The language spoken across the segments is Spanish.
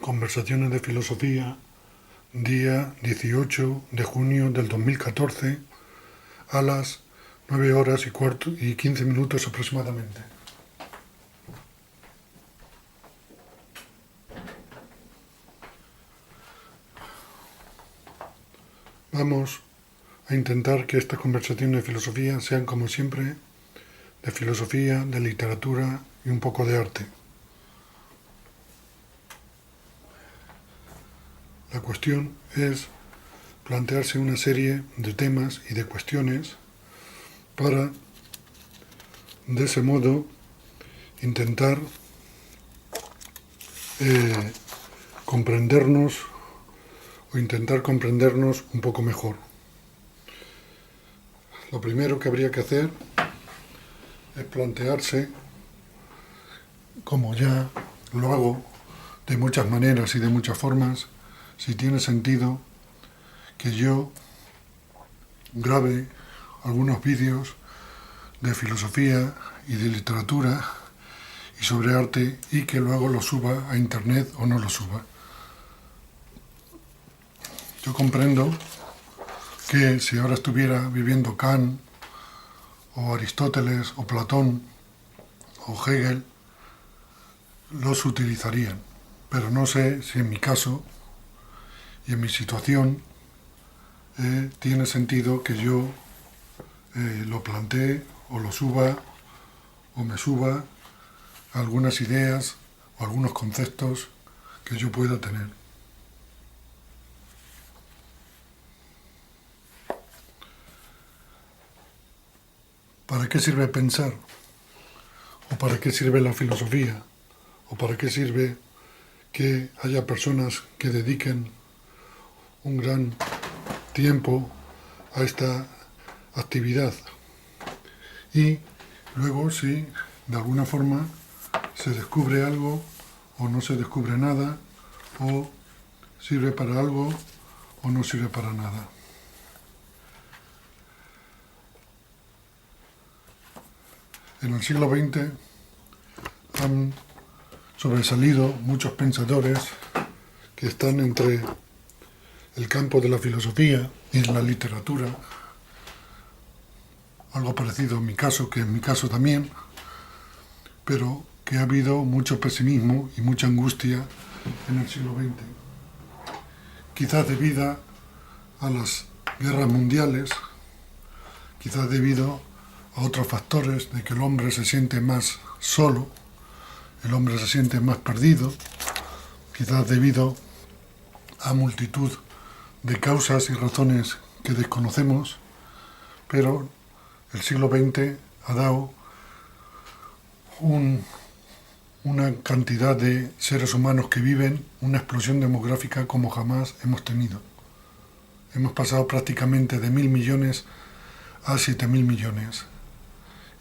Conversaciones de filosofía, día 18 de junio del 2014, a las 9 horas y 15 minutos aproximadamente. Vamos a intentar que estas conversaciones de filosofía sean, como siempre, de filosofía, de literatura y un poco de arte. La cuestión es plantearse una serie de temas y de cuestiones para, de ese modo, intentar comprendernos o intentar comprendernos un poco mejor. Lo primero que habría que hacer es plantearse, como ya lo hago de muchas maneras y de muchas formas, si tiene sentido que yo grabe algunos vídeos de filosofía y de literatura y sobre arte y que luego los suba a internet o no los suba. Yo comprendo que si ahora estuviera viviendo Kant o Aristóteles o Platón o Hegel, los utilizarían, pero no sé si en mi caso y en mi situación tiene sentido que yo lo plantee o lo suba o me suba algunas ideas o algunos conceptos que yo pueda tener. ¿Para qué sirve pensar? ¿O para qué sirve la filosofía? ¿O para qué sirve que haya personas que dediquen un gran tiempo a esta actividad? Y luego, si de alguna forma se descubre algo o no se descubre nada, o sirve para algo o no sirve para nada. En el siglo XX han sobresalido muchos pensadores que están entre el campo de la filosofía y de la literatura, algo parecido en mi caso, que en mi caso también, pero que ha habido mucho pesimismo y mucha angustia en el siglo XX, quizás debido a las guerras mundiales, quizás debido a otros factores de que el hombre se siente más solo, el hombre se siente más perdido, quizás debido a multitud de causas y razones que desconocemos, pero el siglo XX ha dado una cantidad de seres humanos que viven una explosión demográfica como jamás hemos tenido. Hemos pasado prácticamente de 1.000 millones a 7.000 millones.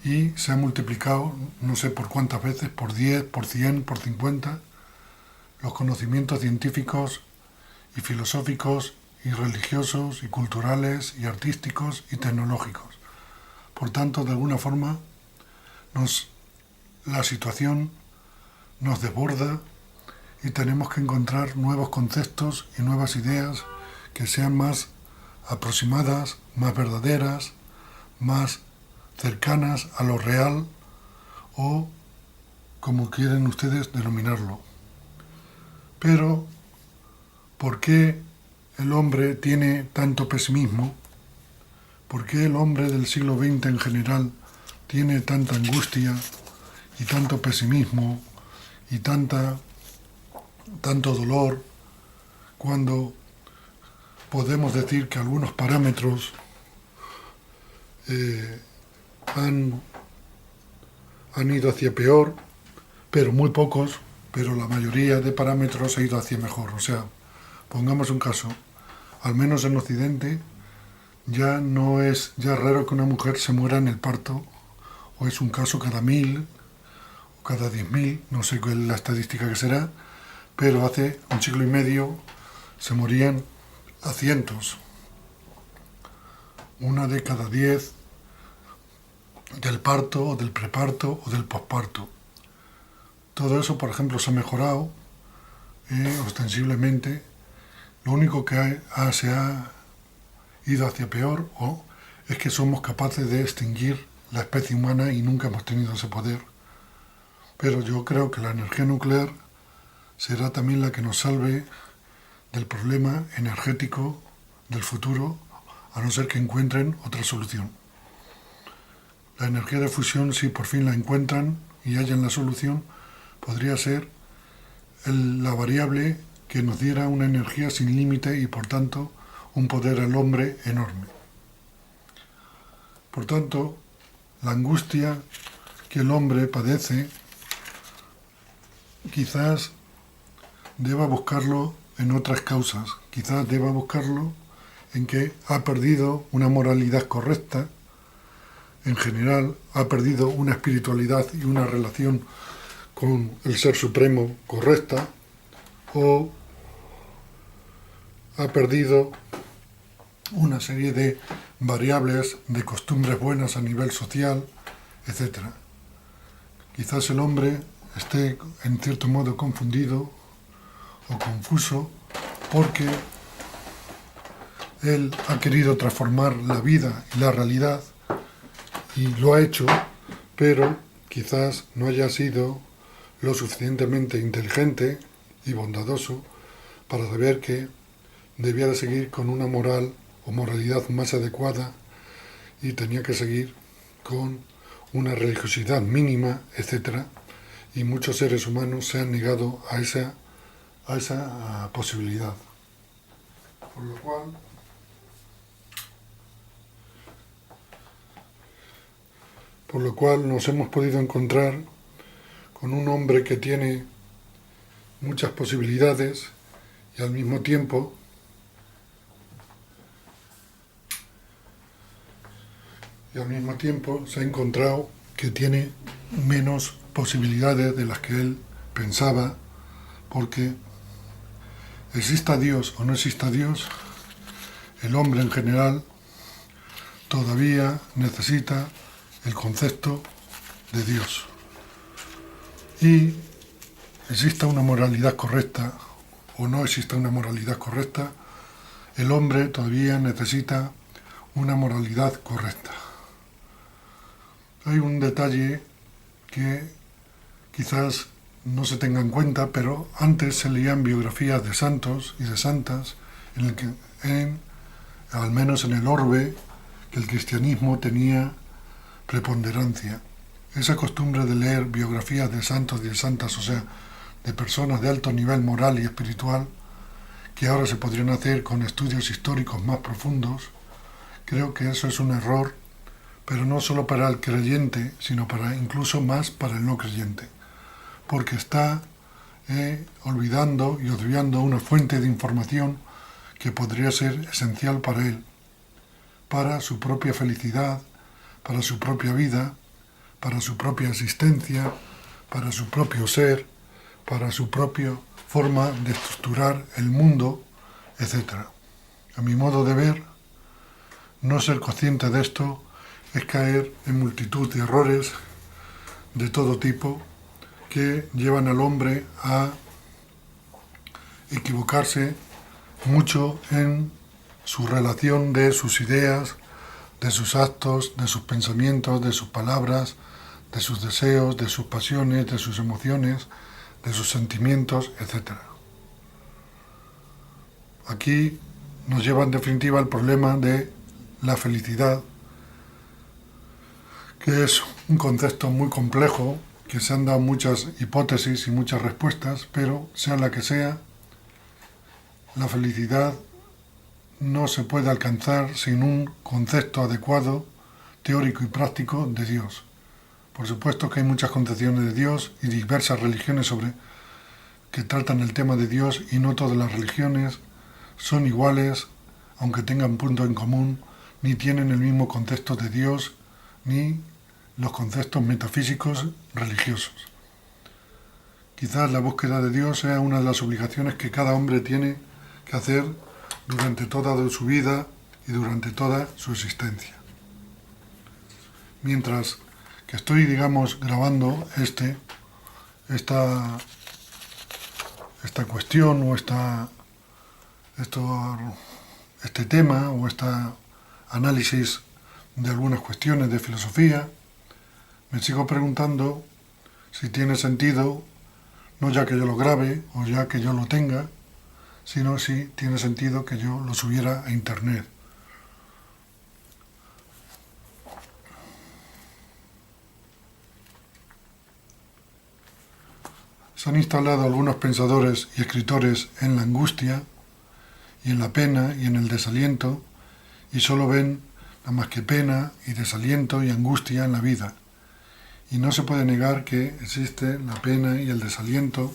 Y se ha multiplicado, no sé por cuántas veces, por 10, por 100, por 50, los conocimientos científicos y filosóficos y religiosos y culturales y artísticos y tecnológicos. Por tanto, de alguna forma, la situación nos desborda y tenemos que encontrar nuevos conceptos y nuevas ideas que sean más aproximadas, más verdaderas, más cercanas a lo real o como quieren ustedes denominarlo. Pero, ¿por qué el hombre tiene tanto pesimismo? ¿Por qué el hombre del siglo XX en general tiene tanta angustia y tanto pesimismo y tanto dolor cuando podemos decir que algunos parámetros han ido hacia peor, pero muy pocos, pero la mayoría de parámetros ha ido hacia mejor? O sea, pongamos un caso, al menos en Occidente ya no es raro que una mujer se muera en el parto, o es un caso cada 1.000 o cada 10.000, no sé cuál es la estadística que será, pero hace un siglo y medio se morían a cientos, una de cada 10 del parto o del preparto o del posparto. Todo eso, por ejemplo, se ha mejorado ostensiblemente, lo único que se ha ido hacia peor es que somos capaces de extinguir la especie humana y nunca hemos tenido ese poder. Pero yo creo que la energía nuclear será también la que nos salve del problema energético del futuro, a no ser que encuentren otra solución. La energía de fusión, si por fin la encuentran y hallan la solución, podría ser la variable que nos diera una energía sin límite y por tanto un poder al hombre enorme. Por tanto, la angustia que el hombre padece quizás deba buscarlo en otras causas, quizás deba buscarlo en que ha perdido una moralidad correcta, en general ha perdido una espiritualidad y una relación con el Ser Supremo correcta, o ha perdido una serie de variables, de costumbres buenas a nivel social, etc. Quizás el hombre esté en cierto modo confundido o confuso porque él ha querido transformar la vida y la realidad y lo ha hecho, pero quizás no haya sido lo suficientemente inteligente y bondadoso para saber que debía de seguir con una moral o moralidad más adecuada y tenía que seguir con una religiosidad mínima, etc. Y muchos seres humanos se han negado a esa posibilidad. Por lo cual nos hemos podido encontrar con un hombre que tiene muchas posibilidades y al mismo tiempo se ha encontrado que tiene menos posibilidades de las que él pensaba, porque exista Dios o no exista Dios, el hombre en general todavía necesita el concepto de Dios. Y exista una moralidad correcta o no exista una moralidad correcta, el hombre todavía necesita una moralidad correcta. Hay un detalle que quizás no se tenga en cuenta, pero antes se leían biografías de santos y de santas, al menos en el orbe, que el cristianismo tenía preponderancia. Esa costumbre de leer biografías de santos y de santas, o sea, de personas de alto nivel moral y espiritual, que ahora se podrían hacer con estudios históricos más profundos, creo que eso es un error, pero no solo para el creyente, sino incluso más para el no creyente, porque está olvidando y obviando una fuente de información que podría ser esencial para él, para su propia felicidad, para su propia vida, para su propia existencia, para su propio ser, para su propia forma de estructurar el mundo, etc. A mi modo de ver, no ser consciente de esto es caer en multitud de errores de todo tipo que llevan al hombre a equivocarse mucho en su relación de sus ideas, de sus actos, de sus pensamientos, de sus palabras, de sus deseos, de sus pasiones, de sus emociones, de sus sentimientos, etc. Aquí nos lleva en definitiva al problema de la felicidad, que es un concepto muy complejo, que se han dado muchas hipótesis y muchas respuestas, pero sea la que sea, la felicidad no se puede alcanzar sin un concepto adecuado, teórico y práctico de Dios. Por supuesto que hay muchas concepciones de Dios y diversas religiones que tratan el tema de Dios, y no todas las religiones son iguales, aunque tengan puntos en común, ni tienen el mismo concepto de Dios, ni los conceptos metafísicos religiosos. Quizás la búsqueda de Dios sea una de las obligaciones que cada hombre tiene que hacer durante toda su vida y durante toda su existencia. Mientras que estoy, grabando esta cuestión o este tema o este análisis de algunas cuestiones de filosofía, me sigo preguntando si tiene sentido, no ya que yo lo grabe o ya que yo lo tenga, sino si tiene sentido que yo lo subiera a internet. Se han instalado algunos pensadores y escritores en la angustia y en la pena y en el desaliento, y solo ven nada más que pena y desaliento y angustia en la vida. Y no se puede negar que existe la pena y el desaliento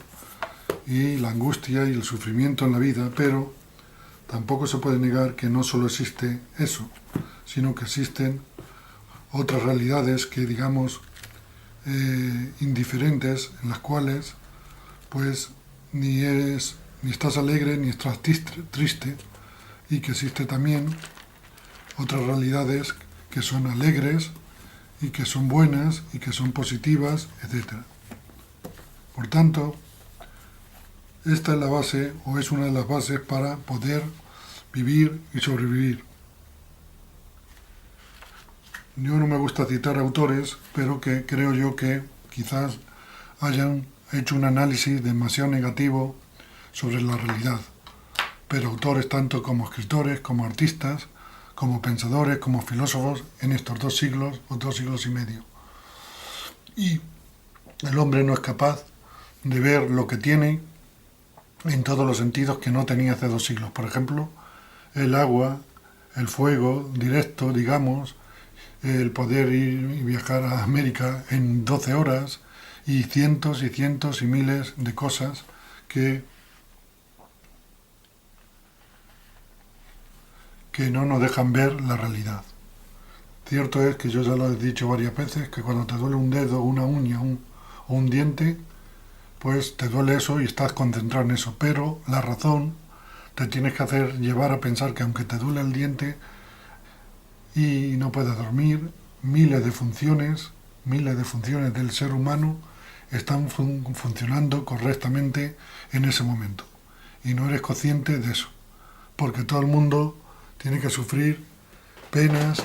y la angustia y el sufrimiento en la vida, pero tampoco se puede negar que no solo existe eso, sino que existen otras realidades que, digamos, indiferentes, en las cuales pues ni estás alegre ni estás triste, y que existe también otras realidades que son alegres y que son buenas y que son positivas, etc. Por tanto, esta es la base, o es una de las bases para poder vivir y sobrevivir. Yo no me gusta citar autores, pero que creo yo que quizás hayan hecho un análisis demasiado negativo sobre la realidad. Pero autores tanto como escritores, como artistas, como pensadores, como filósofos en estos 2 siglos o 2 siglos y medio. Y el hombre no es capaz de ver lo que tiene en todos los sentidos que no tenía hace 2 siglos. Por ejemplo, el agua, el fuego directo, digamos, el poder ir y viajar a América en 12 horas y cientos y cientos y miles de cosas que no nos dejan ver la realidad. Cierto es que yo ya lo he dicho varias veces, que cuando te duele un dedo, una uña o un diente, pues te duele eso y estás concentrado en eso, pero la razón te tienes que hacer llevar a pensar que aunque te duele el diente y no puedes dormir, miles de funciones del ser humano están funcionando correctamente en ese momento. Y no eres consciente de eso, porque todo el mundo tiene que sufrir penas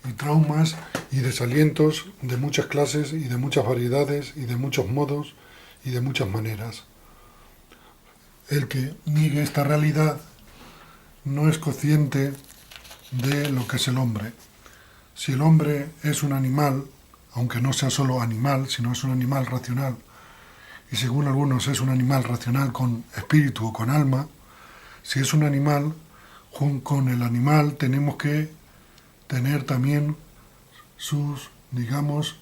y traumas y desalientos de muchas clases y de muchas variedades y de muchos modos y de muchas maneras. El que niegue esta realidad no es consciente de lo que es el hombre. Si el hombre es un animal, aunque no sea solo animal, sino es un animal racional, y según algunos es un animal racional con espíritu o con alma, si es un animal, con el animal tenemos que tener también sus, digamos,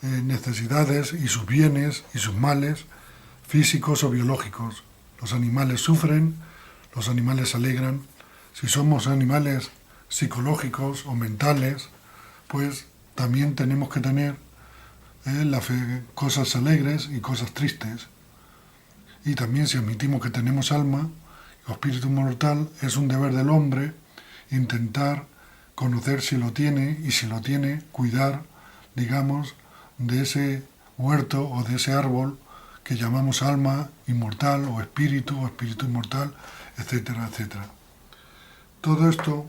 necesidades y sus bienes y sus males físicos o biológicos. Los animales sufren, los animales se alegran. Si somos animales psicológicos o mentales, pues también tenemos que tener cosas alegres y cosas tristes. Y también si admitimos que tenemos alma o espíritu mortal, es un deber del hombre intentar conocer si lo tiene y si lo tiene, cuidar, digamos, de ese huerto o de ese árbol que llamamos alma inmortal o espíritu inmortal, etcétera, etcétera. Todo esto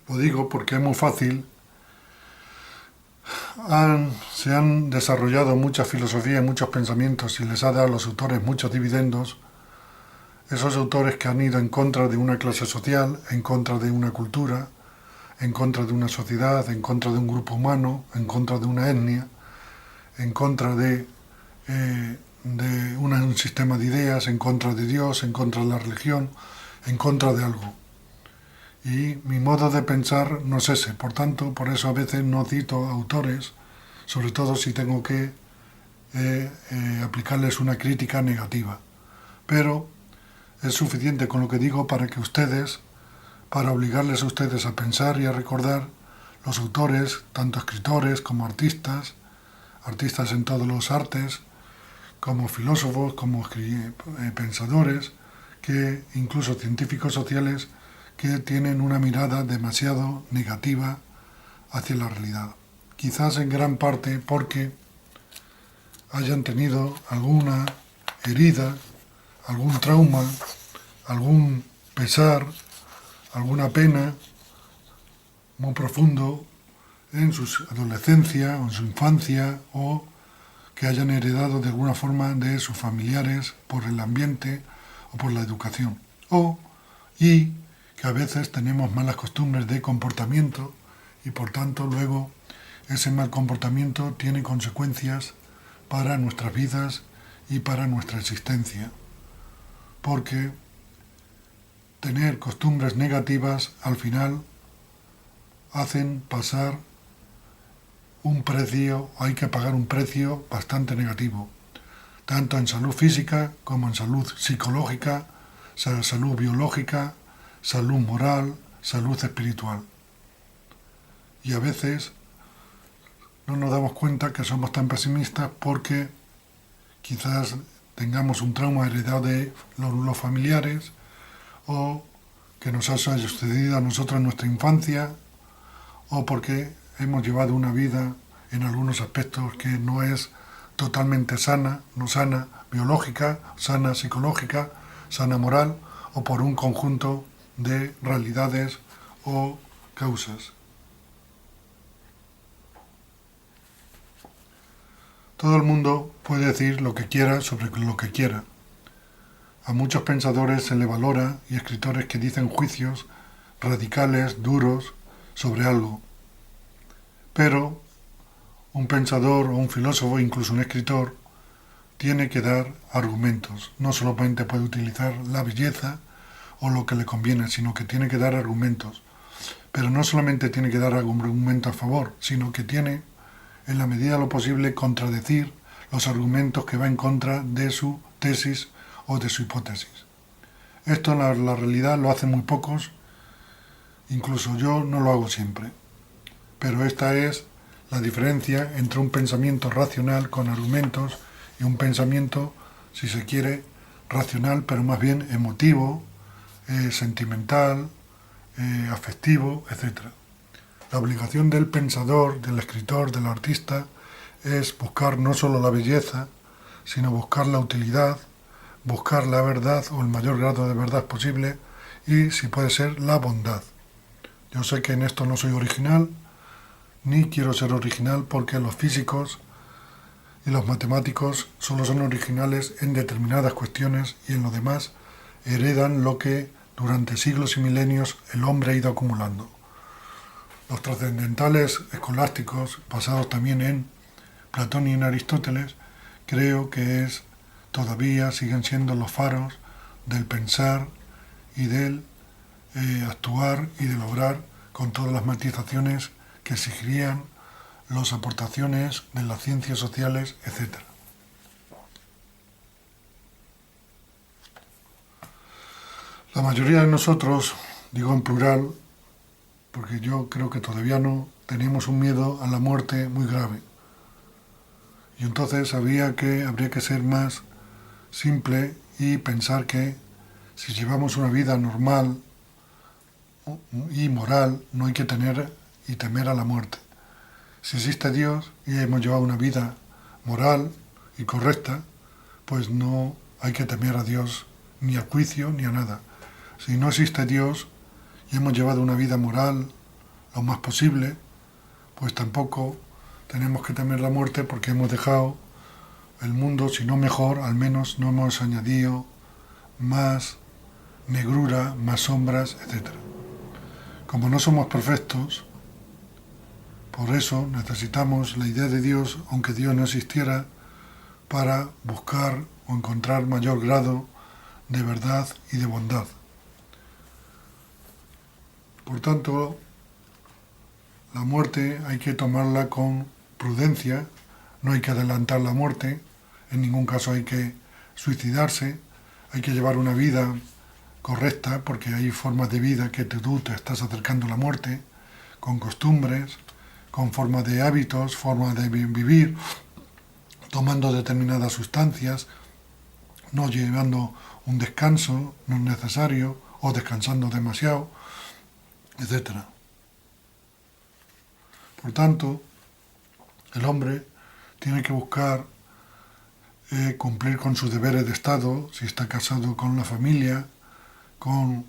lo digo porque es muy fácil. Se han desarrollado muchas filosofías, muchos pensamientos y les ha dado a los autores muchos dividendos. Esos autores que han ido en contra de una clase social, en contra de una cultura, en contra de una sociedad, en contra de un grupo humano, en contra de una etnia, en contra de un sistema de ideas, en contra de Dios, en contra de la religión, en contra de algo. Y mi modo de pensar no es ese, por tanto, por eso a veces no cito autores, sobre todo si tengo que aplicarles una crítica negativa. Pero es suficiente con lo que digo para obligarles a ustedes a pensar y a recordar los autores, tanto escritores como artistas en todos los artes, como filósofos, como pensadores, que incluso científicos sociales, que tienen una mirada demasiado negativa hacia la realidad. Quizás en gran parte porque hayan tenido alguna herida algún trauma, algún pesar, alguna pena muy profundo en su adolescencia o en su infancia, o que hayan heredado de alguna forma de sus familiares por el ambiente o por la educación. Y que a veces tenemos malas costumbres de comportamiento y por tanto luego ese mal comportamiento tiene consecuencias para nuestras vidas y para nuestra existencia. Porque tener costumbres negativas al final hacen pasar hay que pagar un precio bastante negativo, tanto en salud física como en salud psicológica, salud biológica, salud moral, salud espiritual. Y a veces no nos damos cuenta que somos tan pesimistas porque quizás tengamos un trauma heredado de los familiares, o que nos haya sucedido a nosotros en nuestra infancia, o porque hemos llevado una vida en algunos aspectos que no es totalmente sana, no sana biológica, sana psicológica, sana moral, o por un conjunto de realidades o causas. Todo el mundo puede decir lo que quiera sobre lo que quiera. A muchos pensadores se le valora y escritores que dicen juicios radicales, duros, sobre algo. Pero un pensador o un filósofo, incluso un escritor, tiene que dar argumentos. No solamente puede utilizar la belleza o lo que le conviene, sino que tiene que dar argumentos. Pero no solamente tiene que dar argumentos a favor, sino que tiene, en la medida de lo posible, contradecir los argumentos que va en contra de su tesis o de su hipótesis. Esto en la realidad lo hacen muy pocos, incluso yo no lo hago siempre. Pero esta es la diferencia entre un pensamiento racional con argumentos y un pensamiento, si se quiere, racional, pero más bien emotivo, sentimental, afectivo, etc. La obligación del pensador, del escritor, del artista, es buscar no solo la belleza, sino buscar la utilidad, buscar la verdad o el mayor grado de verdad posible y, si puede ser, la bondad. Yo sé que en esto no soy original, ni quiero ser original, porque los físicos y los matemáticos solo son originales en determinadas cuestiones y en lo demás heredan lo que durante siglos y milenios el hombre ha ido acumulando. Los trascendentales escolásticos, basados también en Platón y en Aristóteles, creo que todavía siguen siendo los faros del pensar y del actuar y de lograr, con todas las matizaciones que exigirían las aportaciones de las ciencias sociales, etc. La mayoría de nosotros, digo en plural, porque yo creo que todavía no, tenemos un miedo a la muerte muy grave. Y entonces habría que ser más simple y pensar que si llevamos una vida normal y moral, no hay que tener y temer a la muerte. Si existe Dios y hemos llevado una vida moral y correcta, pues no hay que temer a Dios ni al juicio ni a nada. Si no existe Dios y hemos llevado una vida moral lo más posible, pues tampoco tenemos que temer la muerte, porque hemos dejado el mundo, si no mejor, al menos no hemos añadido más negrura, más sombras, etc. Como no somos perfectos, por eso necesitamos la idea de Dios, aunque Dios no existiera, para buscar o encontrar mayor grado de verdad y de bondad. Por tanto, la muerte hay que tomarla con prudencia, no hay que adelantar la muerte, en ningún caso hay que suicidarse, hay que llevar una vida correcta, porque hay formas de vida que tú te estás acercando a la muerte, con costumbres, con formas de hábitos, formas de vivir, tomando determinadas sustancias, no llevando un descanso no necesario o descansando demasiado, etc. Por tanto, el hombre tiene que buscar cumplir con sus deberes de Estado, si está casado, con la familia, con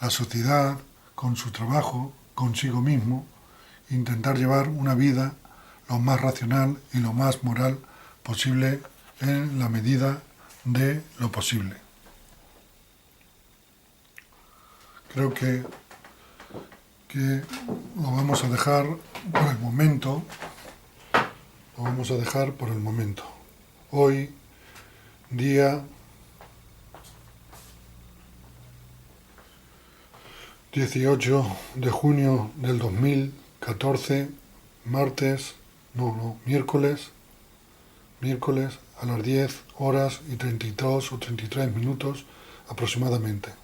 la sociedad, con su trabajo, consigo mismo, intentar llevar una vida lo más racional y lo más moral posible en la medida de lo posible. Creo que lo vamos a dejar por el momento. Lo vamos a dejar por el momento. Hoy, día 18 de junio del 2014, miércoles a las 10 horas y 32 o 33 minutos aproximadamente.